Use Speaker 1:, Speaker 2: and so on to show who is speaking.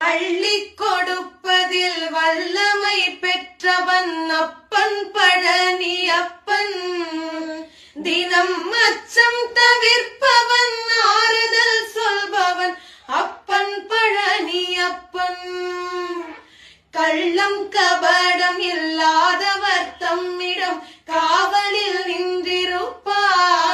Speaker 1: அள்ளி கொடுப்பதில் வல்லமை பெற்றவன் அப்பன் பழனி அப்பன். தினம் அச்சம் தவிர்ப்பவன் ஆறுதல் சொல்பவன் அப்பன் பழனி அப்பன். கள்ளம் கபடம் இல்லாதவர் தம்மிடம் காவலில் நின்றிருப்பார்.